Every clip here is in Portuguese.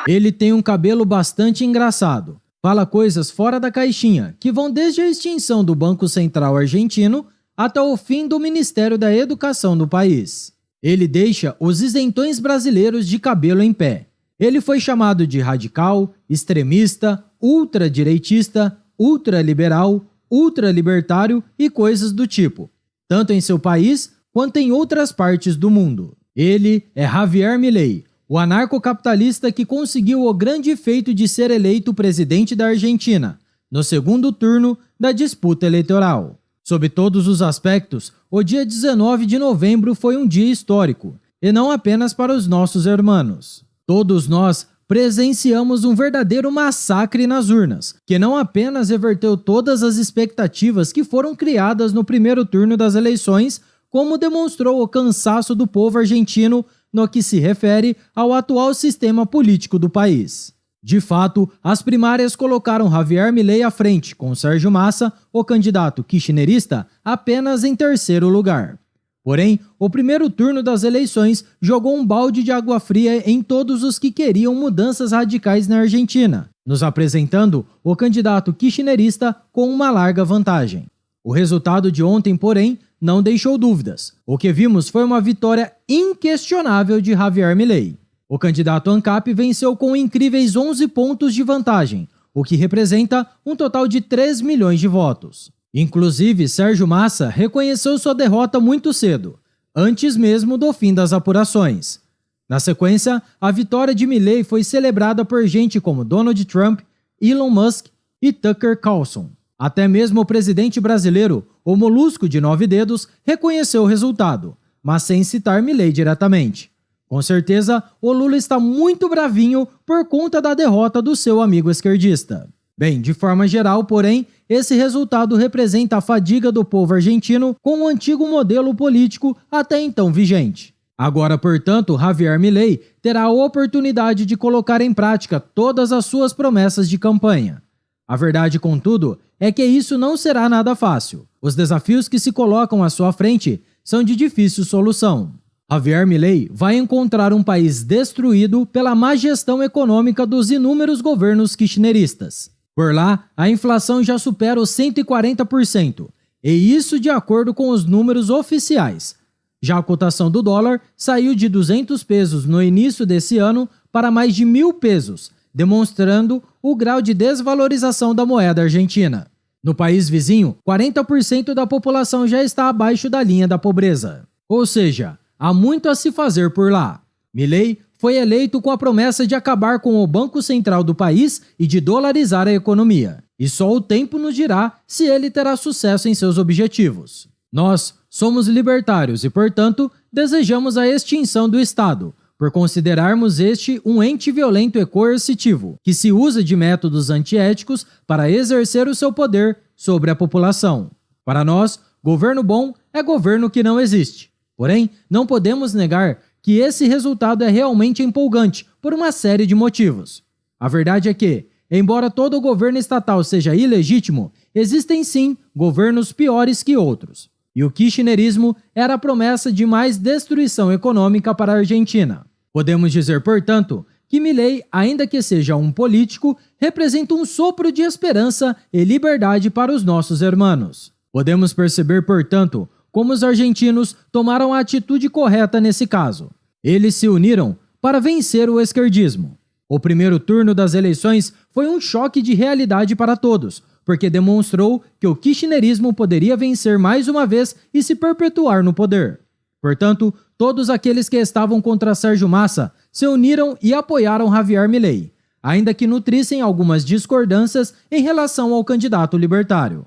Ele tem um cabelo bastante engraçado. Fala coisas fora da caixinha, que vão desde a extinção do Banco Central argentino até o fim do Ministério da Educação do país. Ele deixa os isentões brasileiros de cabelo em pé. Ele foi chamado de radical, extremista, ultradireitista, ultraliberal, ultralibertário e coisas do tipo, tanto em seu país quanto em outras partes do mundo. Ele é Javier Milei, o anarcocapitalista que conseguiu o grande feito de ser eleito presidente da Argentina, no segundo turno da disputa eleitoral. Sob todos os aspectos, o dia 19 de novembro foi um dia histórico, e não apenas para os nossos hermanos. Todos nós presenciamos um verdadeiro massacre nas urnas, que não apenas reverteu todas as expectativas que foram criadas no primeiro turno das eleições, como demonstrou o cansaço do povo argentino no que se refere ao atual sistema político do país. De fato, as primárias colocaram Javier Milei à frente, com Sérgio Massa, o candidato kirchnerista, apenas em terceiro lugar. Porém, o primeiro turno das eleições jogou um balde de água fria em todos os que queriam mudanças radicais na Argentina, nos apresentando o candidato kirchnerista com uma larga vantagem. O resultado de ontem, porém, não deixou dúvidas. O que vimos foi uma vitória inquestionável de Javier Milei. O candidato ANCAP venceu com incríveis 11 pontos de vantagem, o que representa um total de 3 milhões de votos. Inclusive, Sérgio Massa reconheceu sua derrota muito cedo, antes mesmo do fim das apurações. Na sequência, a vitória de Milei foi celebrada por gente como Donald Trump, Elon Musk e Tucker Carlson. Até mesmo o presidente brasileiro, o Molusco de 9 dedos, reconheceu o resultado, mas sem citar Milei diretamente. Com certeza, o Lula está muito bravinho por conta da derrota do seu amigo esquerdista. Bem, de forma geral, porém, esse resultado representa a fadiga do povo argentino com o antigo modelo político até então vigente. Agora, portanto, Javier Milei terá a oportunidade de colocar em prática todas as suas promessas de campanha. A verdade, contudo, é que isso não será nada fácil. Os desafios que se colocam à sua frente são de difícil solução. Javier Milei vai encontrar um país destruído pela má gestão econômica dos inúmeros governos kirchneristas. Por lá, a inflação já supera os 140%, e isso de acordo com os números oficiais. Já a cotação do dólar saiu de 200 pesos no início desse ano para mais de 1.000 pesos, demonstrando o grau de desvalorização da moeda argentina. No país vizinho, 40% da população já está abaixo da linha da pobreza. Ou seja, há muito a se fazer por lá. Milei foi eleito com a promessa de acabar com o Banco Central do país e de dolarizar a economia. E só o tempo nos dirá se ele terá sucesso em seus objetivos. Nós somos libertários e, portanto, desejamos a extinção do Estado, por considerarmos este um ente violento e coercitivo, que se usa de métodos antiéticos para exercer o seu poder sobre a população. Para nós, governo bom é governo que não existe. Porém, não podemos negar que esse resultado é realmente empolgante por uma série de motivos. A verdade é que, embora todo governo estatal seja ilegítimo, existem sim governos piores que outros. E o kirchnerismo era a promessa de mais destruição econômica para a Argentina. Podemos dizer, portanto, que Milei, ainda que seja um político, representa um sopro de esperança e liberdade para os nossos hermanos. Podemos perceber, portanto, como os argentinos tomaram a atitude correta nesse caso. Eles se uniram para vencer o esquerdismo. O primeiro turno das eleições foi um choque de realidade para todos, porque demonstrou que o kirchnerismo poderia vencer mais uma vez e se perpetuar no poder. Portanto, todos aqueles que estavam contra Sérgio Massa se uniram e apoiaram Javier Milei, ainda que nutrissem algumas discordâncias em relação ao candidato libertário.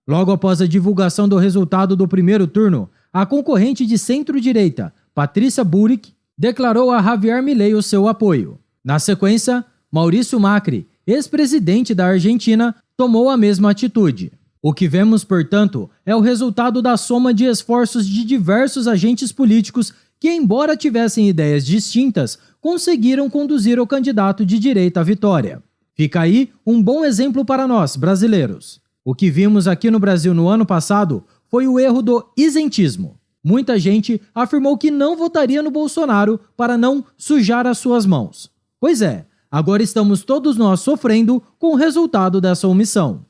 Logo após a divulgação do resultado do primeiro turno, a concorrente de centro-direita, Patrícia Bullrich, declarou a Javier Milei o seu apoio. Na sequência, Maurício Macri, ex-presidente da Argentina, tomou a mesma atitude. O que vemos, portanto, é o resultado da soma de esforços de diversos agentes políticos que, embora tivessem ideias distintas, conseguiram conduzir o candidato de direita à vitória. Fica aí um bom exemplo para nós, brasileiros. O que vimos aqui no Brasil no ano passado foi o erro do isentismo. Muita gente afirmou que não votaria no Bolsonaro para não sujar as suas mãos. Pois é, Agora estamos todos nós sofrendo com o resultado dessa omissão.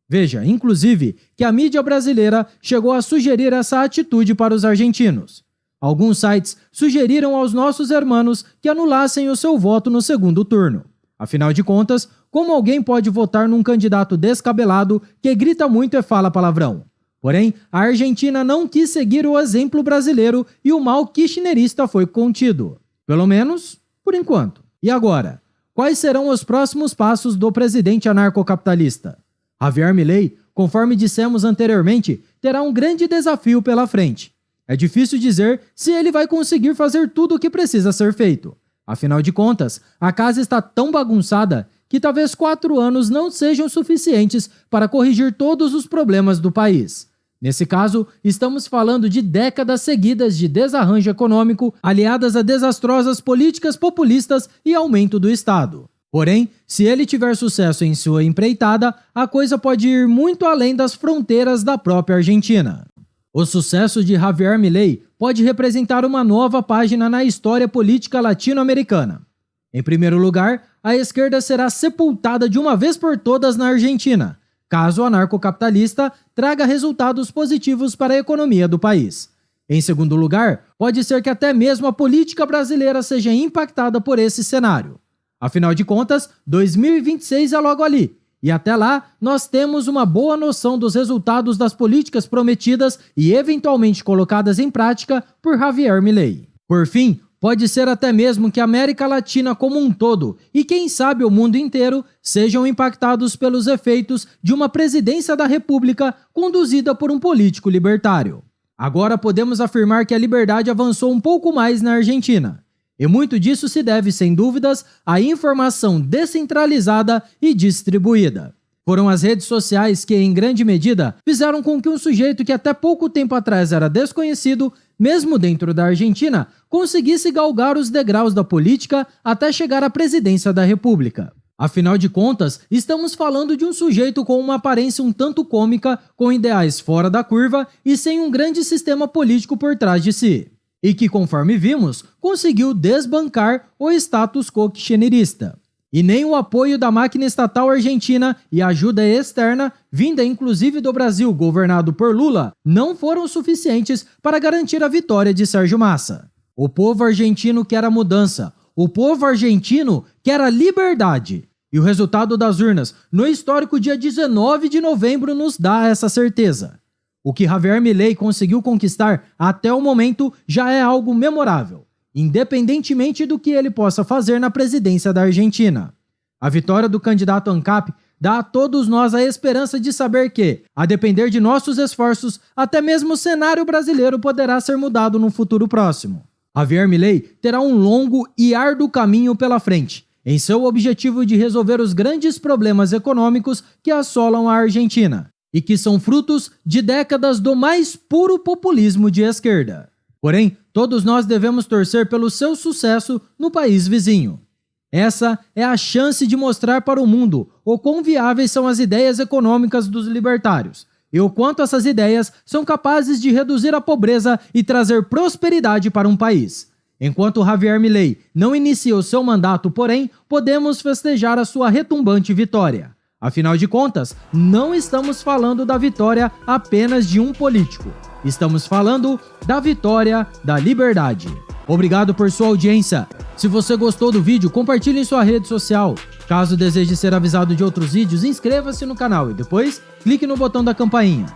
Veja, inclusive, que a mídia brasileira chegou a sugerir essa atitude para os argentinos. Alguns sites sugeriram aos nossos hermanos que anulassem o seu voto no segundo turno. Afinal de contas, como alguém pode votar num candidato descabelado que grita muito e fala palavrão? Porém, a Argentina não quis seguir o exemplo brasileiro e o mal kirchnerista foi contido. Pelo menos, por enquanto. E agora? Quais serão os próximos passos do presidente anarcocapitalista? Javier Milei, conforme dissemos anteriormente, terá um grande desafio pela frente. É difícil dizer se ele vai conseguir fazer tudo o que precisa ser feito. Afinal de contas, a casa está tão bagunçada que talvez 4 anos não sejam suficientes para corrigir todos os problemas do país. Nesse caso, estamos falando de décadas seguidas de desarranjo econômico, aliadas a desastrosas políticas populistas e aumento do Estado. Porém, se ele tiver sucesso em sua empreitada, a coisa pode ir muito além das fronteiras da própria Argentina. O sucesso de Javier Milei pode representar uma nova página na história política latino-americana. Em primeiro lugar, a esquerda será sepultada de uma vez por todas na Argentina, caso o anarcocapitalista traga resultados positivos para a economia do país. Em segundo lugar, pode ser que até mesmo a política brasileira seja impactada por esse cenário. Afinal de contas, 2026 é logo ali, e até lá nós temos uma boa noção dos resultados das políticas prometidas e eventualmente colocadas em prática por Javier Milei. Por fim, pode ser até mesmo que a América Latina como um todo, e quem sabe o mundo inteiro, sejam impactados pelos efeitos de uma presidência da República conduzida por um político libertário. Agora podemos afirmar que a liberdade avançou um pouco mais na Argentina. E muito disso se deve, sem dúvidas, à informação descentralizada e distribuída. Foram as redes sociais que, em grande medida, fizeram com que um sujeito que até pouco tempo atrás era desconhecido, mesmo dentro da Argentina, conseguisse galgar os degraus da política até chegar à presidência da República. Afinal de contas, estamos falando de um sujeito com uma aparência um tanto cômica, com ideais fora da curva e sem um grande sistema político por trás de si. E que, conforme vimos, conseguiu desbancar o status quo kirchnerista. E nem o apoio da máquina estatal argentina e ajuda externa, vinda inclusive do Brasil governado por Lula, não foram suficientes para garantir a vitória de Sérgio Massa. O povo argentino quer a mudança, o povo argentino quer a liberdade. E o resultado das urnas no histórico dia 19 de novembro nos dá essa certeza. O que Javier Milei conseguiu conquistar até o momento já é algo memorável, independentemente do que ele possa fazer na presidência da Argentina. A vitória do candidato ANCAP dá a todos nós a esperança de saber que, a depender de nossos esforços, até mesmo o cenário brasileiro poderá ser mudado no futuro próximo. Javier Milei terá um longo e árduo caminho pela frente, em seu objetivo de resolver os grandes problemas econômicos que assolam a Argentina, e que são frutos de décadas do mais puro populismo de esquerda. Porém, todos nós devemos torcer pelo seu sucesso no país vizinho. Essa é a chance de mostrar para o mundo o quão viáveis são as ideias econômicas dos libertários e o quanto essas ideias são capazes de reduzir a pobreza e trazer prosperidade para um país. Enquanto Javier Milei não inicia o seu mandato, porém, podemos festejar a sua retumbante vitória. Afinal de contas, não estamos falando da vitória apenas de um político. Estamos falando da vitória da liberdade. Obrigado por sua audiência. Se você gostou do vídeo, compartilhe em sua rede social. Caso deseje ser avisado de outros vídeos, inscreva-se no canal e depois clique no botão da campainha.